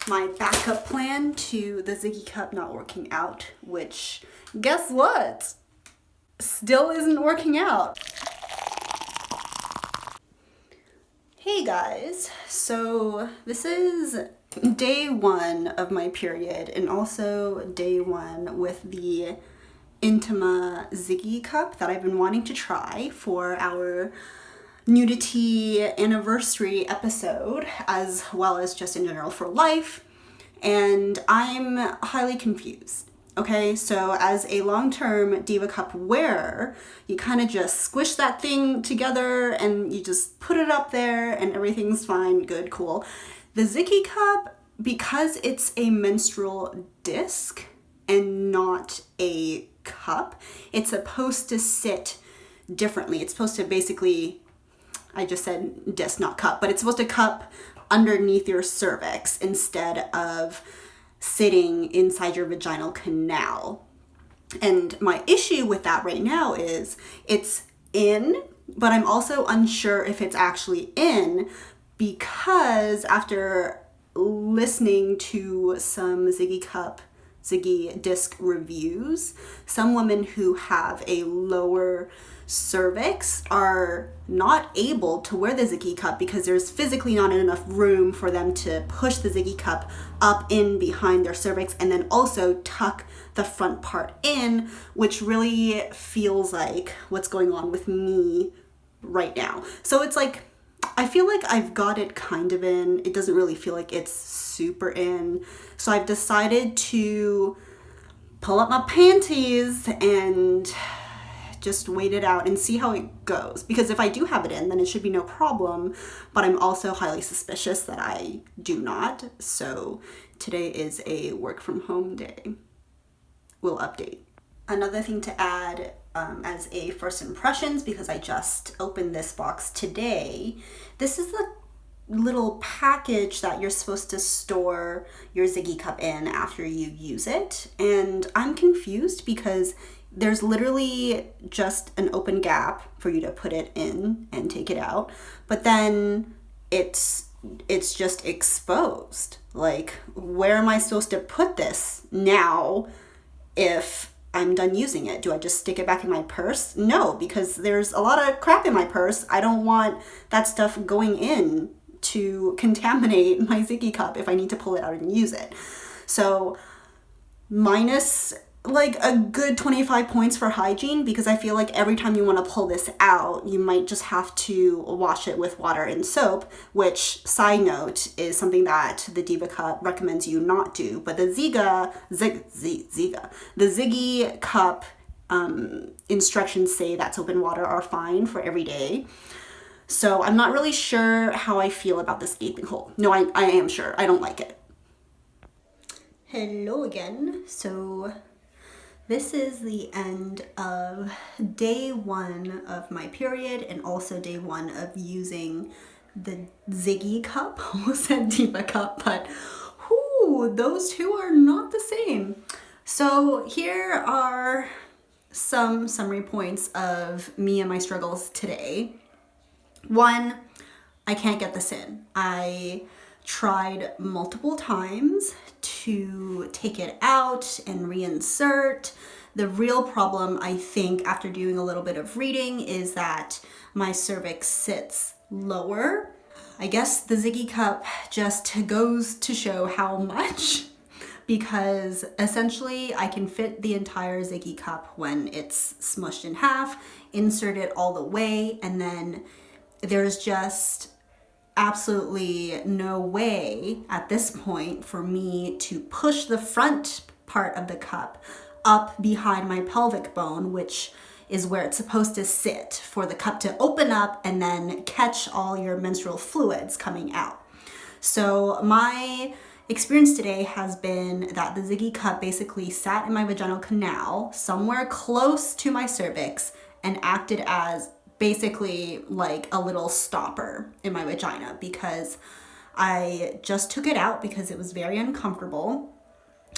my backup plan to the Ziggy cup not working out, which, guess what? Still isn't working out. Hey guys, so this is day 1 of my period and also day 1 with the Intima Ziggy cup that I've been wanting to try for our Nuditea anniversary episode, as well as just in general for life, and I'm highly confused. Okay, so as a long-term Diva Cup wearer, you kind of just squish that thing together and you just put it up there and everything's fine, good, cool. The Ziggy cup, because it's a menstrual disc and not a cup, it's supposed to sit differently. It's supposed to basically, I just said disc, not cup, but it's supposed to cup underneath your cervix instead of sitting inside your vaginal canal. And my issue with that right now is it's in, but I'm also unsure if it's actually in, because after listening to some Ziggy disc reviews, some women who have a lower cervix are not able to wear the Ziggy cup because there's physically not enough room for them to push the Ziggy cup up in behind their cervix and then also tuck the front part in, which really feels like what's going on with me right now. So it's like, I feel like I've got it kind of in. It doesn't really feel like it's super in. So I've decided to pull up my panties and just wait it out and see how it goes. Because if I do have it in, then it should be no problem. But I'm also highly suspicious that I do not. So today is a work from home day. We'll update. Another thing to add as a first impressions, because I just opened this box today, this is the little package that you're supposed to store your Ziggy cup in after you use it. And I'm confused because there's literally just an open gap for you to put it in and take it out, but then it's just exposed. Like, where am I supposed to put this now if I'm done using it? Do I just stick it back in my purse? No, because there's a lot of crap in my purse. I don't want that stuff going in to contaminate my Ziggy cup if I need to pull it out and use it. So minus like a good 25 points for hygiene, because I feel like every time you want to pull this out, you might just have to wash it with water and soap, which, side note, is something that the Diva Cup recommends you not do. But the Ziggy Cup instructions say that soap and water are fine for every day. So I'm not really sure how I feel about this gaping hole. No, I am sure. I don't like it. Hello again. So this is the end of day 1 of my period and also day 1 of using the Ziggy cup. I almost said Diva Cup, but whoo, those two are not the same. So here are some summary points of me and my struggles today. 1, I can't get this in. I tried multiple times to take it out and reinsert. The real problem, I think, after doing a little bit of reading, is that my cervix sits lower. I guess the Ziggy cup just goes to show how much, because essentially I can fit the entire Ziggy cup when it's smushed in half, insert it all the way, and then there's just absolutely no way at this point for me to push the front part of the cup up behind my pelvic bone, which is where it's supposed to sit for the cup to open up and then catch all your menstrual fluids coming out. So my experience today has been that the Ziggy cup basically sat in my vaginal canal somewhere close to my cervix and acted as basically like a little stopper in my vagina, because I just took it out because it was very uncomfortable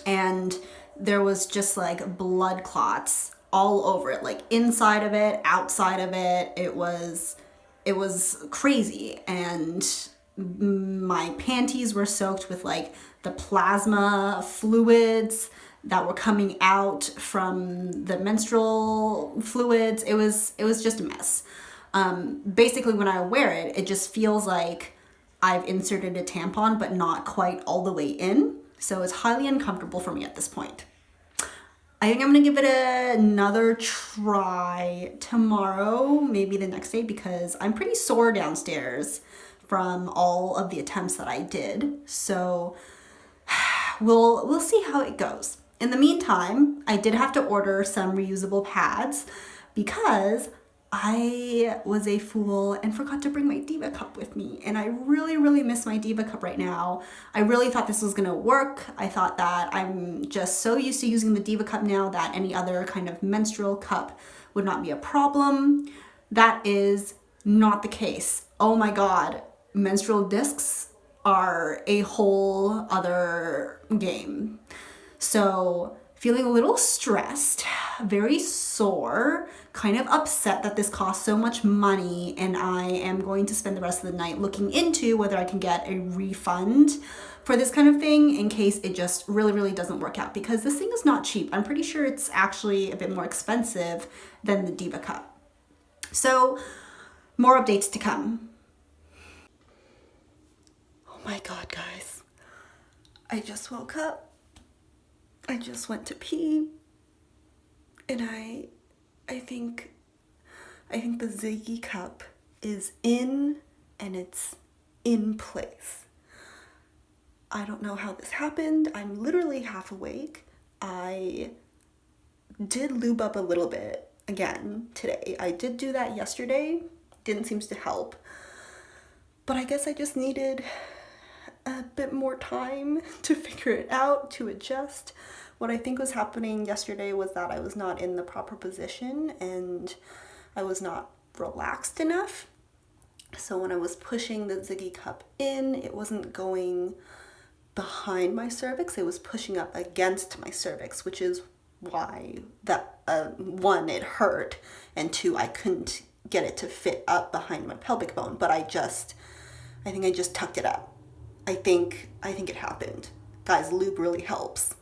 and there was just like blood clots all over it, like inside of it, outside of it. It was crazy, and my panties were soaked with like the plasma fluids that were coming out from the menstrual fluids. It was just a mess. Basically when I wear it, it just feels like I've inserted a tampon, but not quite all the way in. So it's highly uncomfortable for me at this point. I think I'm gonna give it another try tomorrow, maybe the next day, because I'm pretty sore downstairs from all of the attempts that I did. So we'll see how it goes. In the meantime, I did have to order some reusable pads because I was a fool and forgot to bring my Diva cup with me. And I really, really miss my Diva cup right now. I really thought this was gonna work. I thought that I'm just so used to using the Diva cup now that any other kind of menstrual cup would not be a problem. That is not the case. Oh my God, menstrual discs are a whole other game. So feeling a little stressed, very sore, kind of upset that this costs so much money, and I am going to spend the rest of the night looking into whether I can get a refund for this kind of thing in case it just really, really doesn't work out, because this thing is not cheap. I'm pretty sure it's actually a bit more expensive than the Diva cup. So more updates to come. Oh my God, guys. I just woke up. I just went to pee, and I think the Ziggy cup is in, and it's in place. I don't know how this happened. I'm literally half awake. I did lube up a little bit again today. I did do that yesterday. Didn't seem to help. But I guess I just needed a bit more time to figure it out, to adjust. What I think was happening yesterday was that I was not in the proper position and I was not relaxed enough. So when I was pushing the Ziggy cup in, it wasn't going behind my cervix, it was pushing up against my cervix, which is why that one, it hurt, and two, I couldn't get it to fit up behind my pelvic bone. But I think I just tucked it up. I think it happened. Guys, lube really helps.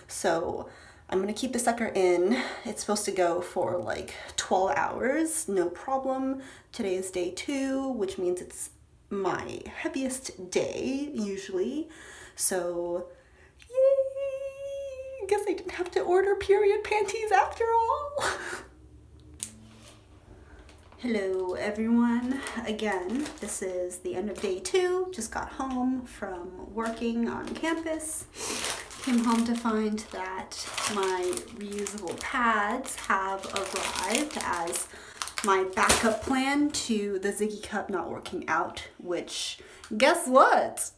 So I'm gonna keep the sucker in. It's supposed to go for like 12 hours, no problem. Today is day 2, which means it's my heaviest day usually. So yay! I guess I didn't have to order period panties after all. Hello everyone, again, this is the end of day 2, just got home from working on campus, came home to find that my reusable pads have arrived as my backup plan to the Ziggy cup not working out, which guess what?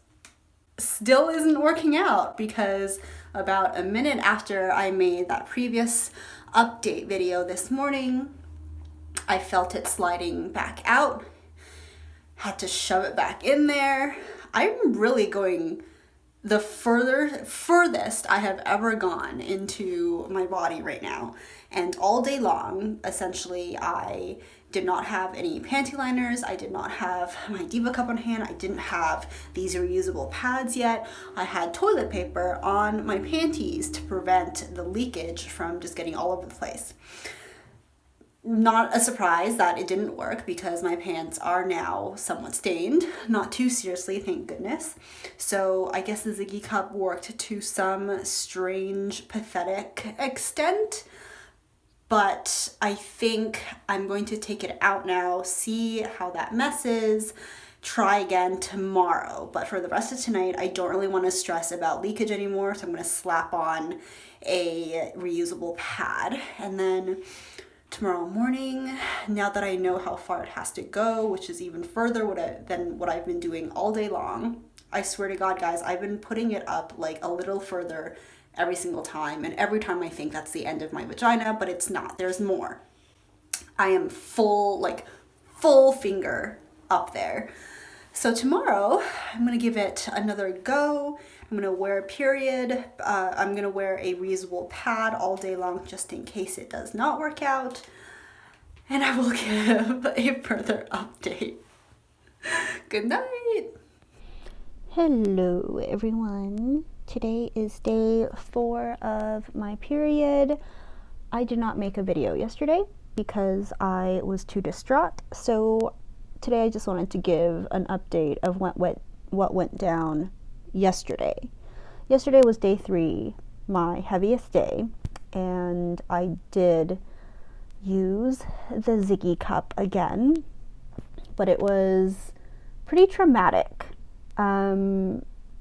Still isn't working out, because about a minute after I made that previous update video this morning, I felt it sliding back out, had to shove it back in there. I'm really going the furthest I have ever gone into my body right now. And all day long, essentially, I did not have any panty liners. I did not have my Diva cup on hand. I didn't have these reusable pads yet. I had toilet paper on my panties to prevent the leakage from just getting all over the place. Not a surprise that it didn't work, because my pants are now somewhat stained. Not too seriously, thank goodness. So I guess the Ziggy cup worked to some strange, pathetic extent. But I think I'm going to take it out now, see how that messes, try again tomorrow. But for the rest of tonight, I don't really want to stress about leakage anymore, so I'm going to slap on a reusable pad. And then tomorrow morning, now that I know how far it has to go, which is even further than what I've been doing all day long, I swear to God, guys, I've been putting it up like a little further every single time, and every time I think that's the end of my vagina, but it's not. There's more. I am full finger up there. So tomorrow, I'm gonna give it another go. I'm gonna wear a period. I'm gonna wear a reusable pad all day long just in case it does not work out. And I will give a further update. Good night. Hello everyone. Today is day 4 of my period. I did not make a video yesterday because I was too distraught. So today I just wanted to give an update of what went down yesterday. Yesterday was day 3, my heaviest day, and I did use the Ziggy cup again, but it was pretty traumatic.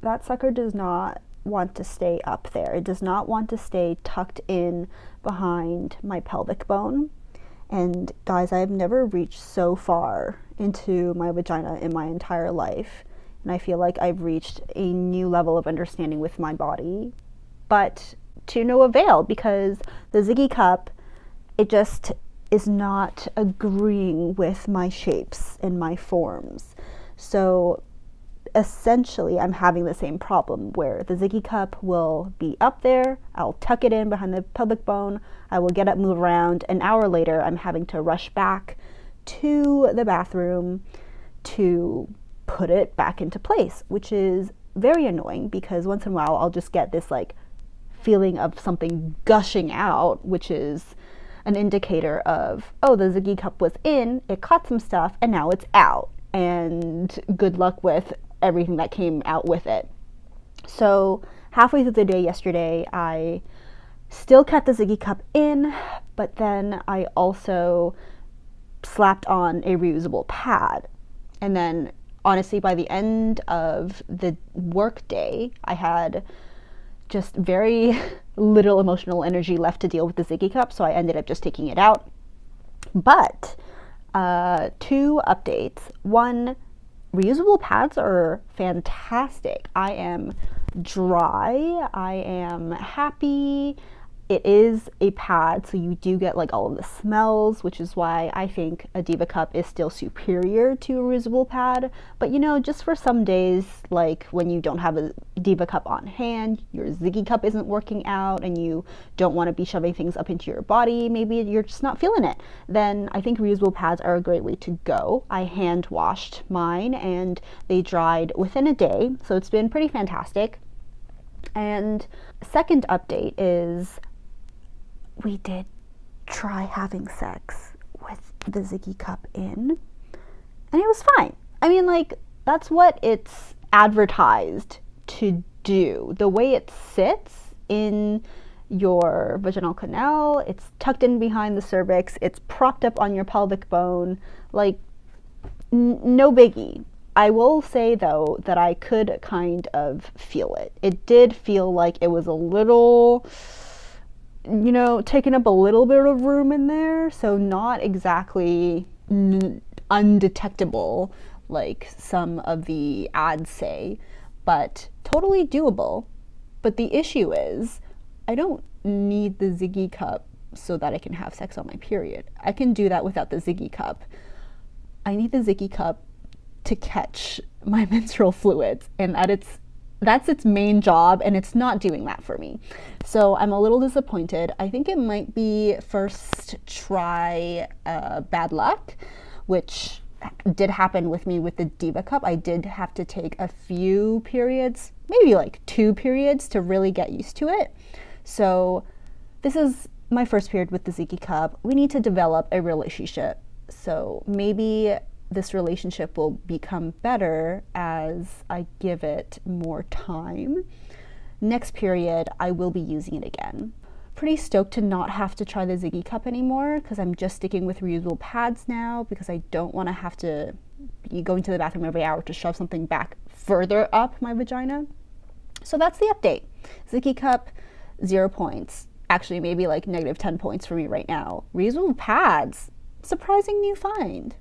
That sucker does not want to stay up there. It does not want to stay tucked in behind my pelvic bone. And guys, I have never reached so far into my vagina in my entire life. And I feel like I've reached a new level of understanding with my body, but to no avail, because the Ziggy cup, it just is not agreeing with my shapes and my forms. So essentially, I'm having the same problem where the Ziggy cup will be up there, I'll tuck it in behind the pelvic bone, I will get up, move around. An hour later, I'm having to rush back to the bathroom to put it back into place, which is very annoying because once in a while I'll just get this like feeling of something gushing out, which is an indicator of, oh, the Ziggy cup was in, it caught some stuff, and now it's out. And good luck with everything that came out with it. So halfway through the day yesterday, I still kept the Ziggy cup in, but then I also slapped on a reusable pad. And then honestly, by the end of the work day, I had just very little emotional energy left to deal with the Ziggy cup, so I ended up just taking it out. But 2 updates. 1, reusable pads are fantastic. I am dry. I am happy. It is a pad, so you do get like all of the smells, which is why I think a Diva cup is still superior to a reusable pad. But you know, just for some days, like when you don't have a Diva cup on hand, your Ziggy cup isn't working out, and you don't want to be shoving things up into your body, maybe you're just not feeling it, then I think reusable pads are a great way to go. I hand washed mine and they dried within a day, so it's been pretty fantastic. And second update is we did try having sex with the Ziggy cup in, and it was fine. I mean, like, that's what it's advertised to do. The way it sits in your vaginal canal, it's tucked in behind the cervix, it's propped up on your pelvic bone, like, no biggie. I will say, though, that I could kind of feel it. It did feel like it was a little, you know, taking up a little bit of room in there, so not exactly undetectable like some of the ads say, but totally doable. But the issue is, I don't need the Ziggy cup so that I can have sex on my period. I can do that without the Ziggy cup. I need the Ziggy cup to catch my menstrual fluids, and that's its main job, and it's not doing that for me. So I'm a little disappointed. I think it might be first try bad luck, which did happen with me with the Diva cup. I did have to take a few periods, maybe like 2 periods, to really get used to it. So this is my first period with the Ziggy cup. We need to develop a relationship. So maybe this relationship will become better as I give it more time. Next period, I will be using it again. Pretty stoked to not have to try the Ziggy cup anymore, because I'm just sticking with reusable pads now, because I don't want to have to be going to the bathroom every hour to shove something back further up my vagina. So that's the update. Ziggy cup, 0 points. Actually, maybe like -10 points for me right now. Reusable pads, surprising new find.